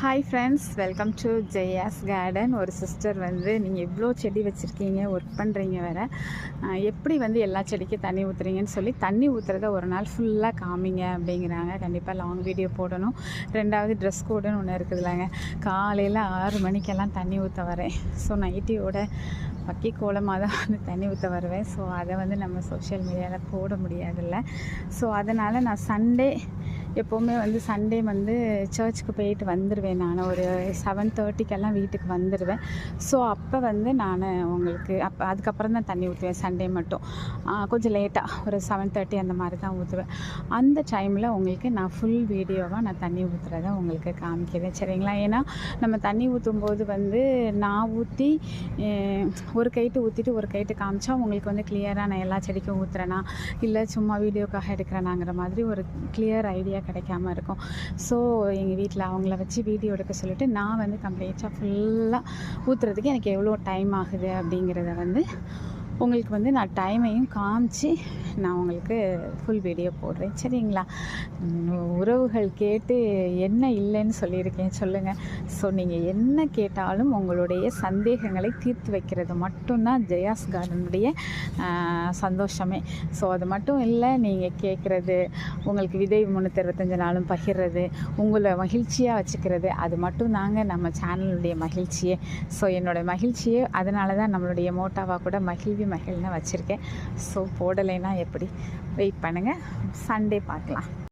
Hi friends, welcome to Jaya's garden. ஒரு sister வந்து நீங்கள் இவ்வளோ செடி வச்சுருக்கீங்க, ஒர்க் பண்ணுறீங்க வேறு, எப்படி வந்து எல்லா செடிக்கும் தண்ணி ஊற்றுறீங்கன்னு சொல்லி தண்ணி ஊற்றுறத ஒரு நாள் ஃபுல்லாக காமிங்க அப்படிங்கிறாங்க. கண்டிப்பாக லாங் வீடியோ போடணும். ரெண்டாவது ட்ரெஸ் கோடுன்னு ஒன்று இருக்குதுல்லங்க, காலையில் 6 மணிக்கெல்லாம் தண்ணி ஊற்ற வரேன். ஸோ நைட்டியோட பக்கி கோலமாக தான் வந்து தண்ணி ஊற்ற வருவேன். ஸோ அதை வந்து நம்ம சோஷியல் மீடியாவில் போட முடியாதுல்ல. ஸோ அதனால் நான் சண்டே எப்போவுமே வந்து சண்டே வந்து சர்ச்சுக்கு போயிட்டு வந்துடுவேன். நான் ஒரு 7:30க்கெல்லாம் வீட்டுக்கு வந்துடுவேன். ஸோ அப்போ வந்து நான் உங்களுக்கு அதுக்கப்புறம் தான் தண்ணி ஊற்றுவேன். சண்டே மட்டும் கொஞ்சம் லேட்டாக ஒரு 7:30 அந்த மாதிரி தான் ஊற்றுவேன். அந்த டைமில் உங்களுக்கு நான் ஃபுல் வீடியோவாக நான் தண்ணி ஊற்றுறத உங்களுக்கு காமிக்கிறேன், சரிங்களா? ஏன்னா நம்ம தண்ணி ஊற்றும்போது வந்து நான் ஊற்றி ஒரு கைட்டு ஊற்றிட்டு ஒரு கைட்டு காமிச்சா உங்களுக்கு வந்து கிளியராக நான் எல்லா செடிக்கும் ஊற்றுறேனா இல்லை சும்மா வீடியோக்காக எடுக்கிறேனாங்கிற மாதிரி ஒரு கிளியர் ஐடியா கிடைக்காம இருக்கும். ஸோ எங்கள் வீட்டில் அவங்கள வச்சு வீடியோ எடுக்க சொல்லிவிட்டு நான் வந்து கம்ப்ளீட்டாக ஃபுல்லாக ஊற்றுறதுக்கு எனக்கு எவ்வளோ டைம் ஆகுது அப்படிங்கிறத வந்து உங்களுக்கு வந்து நான் டைமையும் காமிச்சு நான் உங்களுக்கு ஃபுல் வீடியோ போடுறேன், சரிங்களா? உறவுகள் கேட்டு என்ன இல்லைன்னு சொல்லியிருக்கேன் சொல்லுங்கள். ஸோ நீங்கள் என்ன கேட்டாலும் உங்களுடைய சந்தேகங்களை தீர்த்து வைக்கிறது மட்டும்தான் ஜெயாஸ் கார்டனுடைய சந்தோஷமே. ஸோ அது மட்டும் இல்லை, நீங்கள் கேட்குறது, உங்களுக்கு விதை 365 நாளும் பகிர்றது, உங்களை மகிழ்ச்சியாக வச்சுக்கிறது, அது மட்டும் தாங்க நம்ம சேனலுடைய மகிழ்ச்சியே. ஸோ என்னோடய மகிழ்ச்சியே அதனால தான் நம்மளுடைய மோட்டாவாக கூட மகிழ்னு வச்சுருக்கேன். ஸோ போடலைன்னா எப்படி? வெயிட் பண்ணுங்கள், சண்டே பார்க்கலாம்.